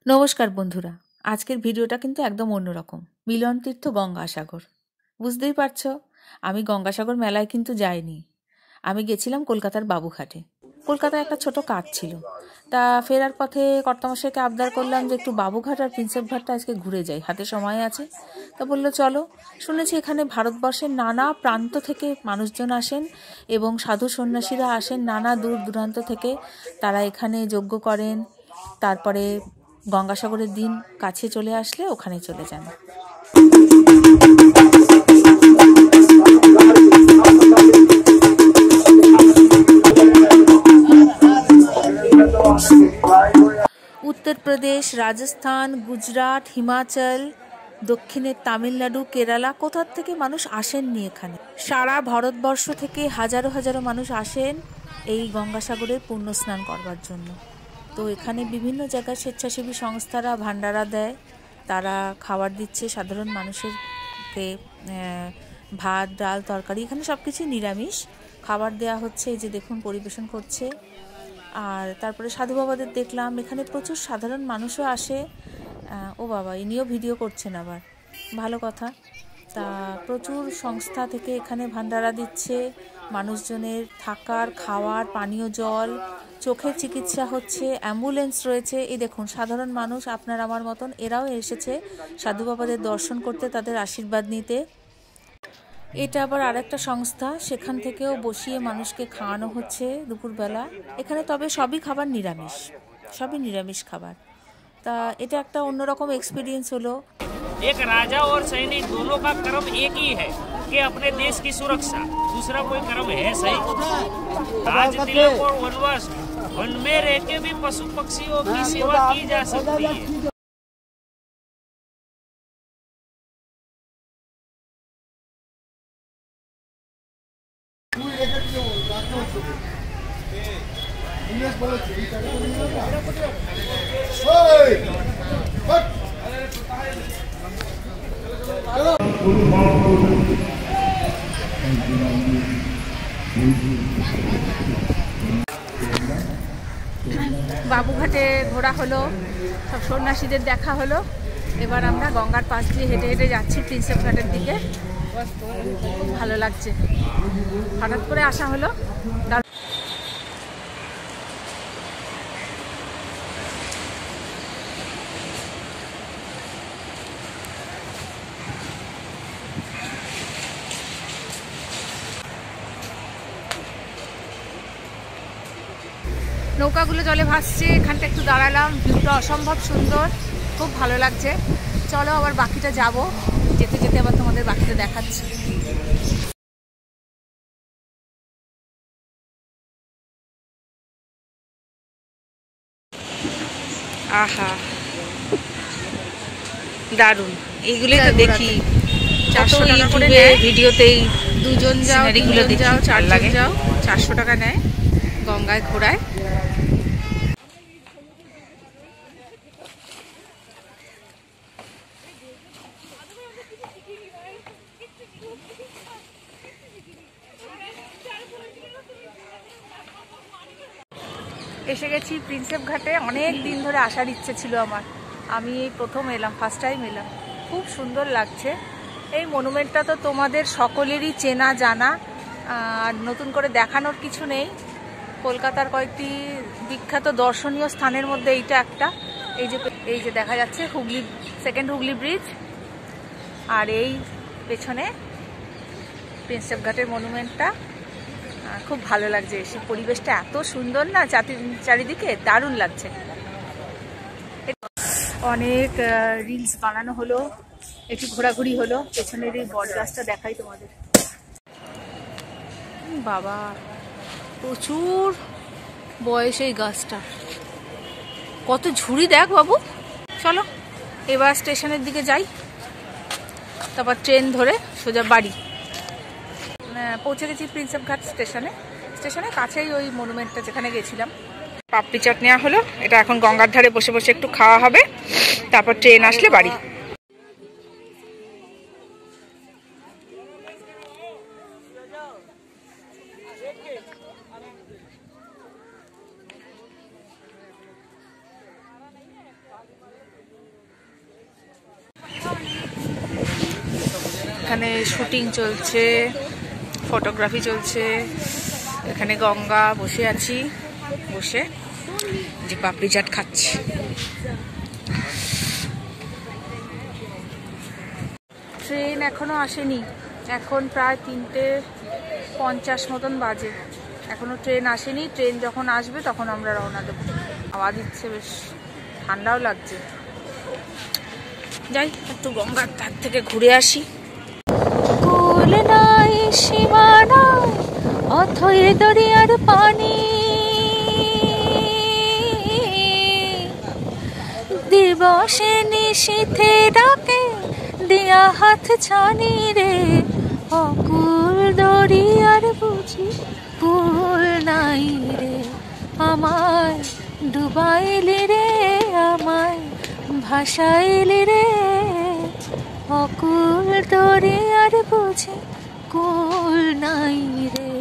নমস্কার বন্ধুরা, আজকের ভিডিওটা কিন্তু একদম অন্যরকম। মিলন তীর্থ গঙ্গাসাগর, বুঝতেই পারছো আমি গঙ্গাসাগর মেলায় কিন্তু যাইনি। আমি গেছিলাম কলকাতার বাবুঘাটে। কলকাতায় একটা ছোট কাজ ছিল, তা ফেরার পথে কর্তামশাইকে আবদার করলাম যে একটু বাবুঘাট আর প্রিন্সেপ ঘাটটা আজকে ঘুরে যাই, হাতে সময় আছে। তা বললো চলো। শুনেছি এখানে ভারতবর্ষের নানা প্রান্ত থেকে মানুষজন আসেন এবং সাধু সন্ন্যাসীরা আসেন নানা দূর দূরান্ত থেকে। তারা এখানে যজ্ঞ করেন, তারপরে গঙ্গাসাগরের দিন কাছে চলে আসলে ওখানে চলে যান। উত্তরপ্রদেশ, রাজস্থান, গুজরাট, হিমাচল, দক্ষিণের তামিলনাড়ু, কেরালা, কোথার থেকে মানুষ আসেননি এখানে। সারা ভারতবর্ষ থেকে হাজারো হাজারো মানুষ আসেন এই গঙ্গাসাগরের পুণ্য স্নান করবার জন্য। তো এখানে বিভিন্ন জায়গায় স্বেচ্ছাসেবী সংস্থারা ভান্ডারা দেয়, তারা খাবার দিচ্ছে সাধারণ মানুষেরকে। ভাত, ডাল, তরকারি, এখানে সব কিছুই নিরামিষ খাবার দেয়া হচ্ছে। এই যে দেখুন পরিবেশন করছে। আর তারপরে সাধু বাবাদের দেখলাম, এখানে প্রচুর সাধারণ মানুষও আসে। ও বাবা, ইনিও ভিডিও করছেন আবার, ভালো কথা। তা প্রচুর সংস্থা থেকে এখানে ভান্ডারা দিচ্ছে, মানুষজনের থাকার, খাওয়ার, পানীয় জল, চোখের চিকিৎসা হচ্ছে, অ্যাম্বুলেন্স রয়েছে। এই দেখুন সাধারণ মানুষ আপনার আমার মতন, এরাও এসেছে সাধু বাবাদের দর্শন করতে, তাদের আশীর্বাদ নিতে। এটা আবার আরেকটা সংস্থা, সেখান থেকেও বসিয়ে মানুষকে খাওয়ানো হচ্ছে দুপুরবেলা এখানে। তবে সবই খাবার নিরামিষ, সবই নিরামিষ খাবার। তা এটা একটা অন্যরকম এক্সপিরিয়েন্স হলো। एक राजा और सैनिक दोनों का कर्म एक ही है कि अपने देश की सुरक्षा, दूसरा कोई कर्म है सही? आज तिलक और वनवास, वन में रह के भी पशु पक्षियों की सेवा की जा सकती है। বাবুঘাটে ঘোরা হলো, সব সন্ন্যাসীদের দেখা হলো। এবার আমরা গঙ্গার পাশ দিয়ে হেঁটে হেঁটে যাচ্ছি প্রিন্সেপ ঘাটের দিকে। খুব ভালো লাগছে, হঠাৎ করে আসা হলো। নৌকাগুলো জলে ভাসছে, এখানটা একটু দাঁড়ালাম, ভিউটা অসম্ভব সুন্দর, খুব ভালো লাগছে। চলো আবার বাকিটা যাব, যেতে যেতে আবার তোমাদের বাকিটা দেখাচ্ছি। আহা দারুণ, এইগুলোই তো দেখি 400 টাকা করে নেয় ভিডিওতেই। দুজন যাও, তিনজন যাও, চারজন যাও, 400 টাকা নেয় গঙ্গায় ঘোরায়। এসে গেছি প্রিন্সেপ ঘাটে। অনেক দিন ধরে আসার ইচ্ছে ছিল আমার, আমি এই প্রথম এলাম, ফার্স্ট টাইম এলাম। খুব সুন্দর লাগছে। এই মনুমেন্টটা তো তোমাদের সকলেরই চেনা জানা, আর নতুন করে দেখানোর কিছু নেই। কলকাতার কয়েকটি বিখ্যাত দর্শনীয় স্থানের মধ্যে এইটা একটা। এই যে দেখা যাচ্ছে হুগলি, সেকেন্ড হুগলি ব্রিজ, আর এই পেছনে প্রিন্সেপ ঘাটের মনুমেন্টটা। খুব ভালো লাগছে এসে, পরিবেশটা এত সুন্দর না, চারিদিকে দারুণ লাগছে। অনেক রিলস বানানো হলো, একটু ঘোরাঘুরি হলো। পেছনের এই বট গাছটা দেখাই তোমাদের। বাবা, প্রচুর বয়স এই গাছটা, কত ঝুড়ি দেখ বাবু। চলো এবার স্টেশনের দিকে যাই, তারপর ট্রেন ধরে সোজা বাড়ি। পৌঁছে গেছি প্রিন্সেপ ঘাট স্টেশনে। স্টেশনের কাছেই ওই মনুমেন্টটা যেখানে গেছিলাম। পাপড়ি চাট নেওয়া হলো, এটা এখন গঙ্গার ধারে বসে বসে একটু খাওয়া হবে, তারপর ট্রেন আসলে বাড়ি। এখানে শুটিং চলছে, ফটোগ্রাফি চলছে। এখানে গঙ্গা, বসে আছি, বসে যে পাপড়ি চাট খাচ্ছি। ট্রেন এখনো আসেনি, এখন প্রায় 3:50 মতন বাজে, এখনো ট্রেন আসেনি। ট্রেন যখন আসবে তখন আমরা রওনা দেবো। হাওয়া দিচ্ছে, বেশ ঠান্ডাও লাগছে। যাই একটু গঙ্গার ধার থেকে ঘুরে আসি। কুল নাই, সীমা নাই, অথই দরিয়ার পানি, দিবসে নিশীথে ডাকে দিয়া হাত ছানি রে। অকুল দরিয়ার বুঝি কুল নাই রে, আমায় ডুবাইলি রে, আমায় ভাসাইলি রে। অকুল দরিয়ার বুঝি কুল নাই রে।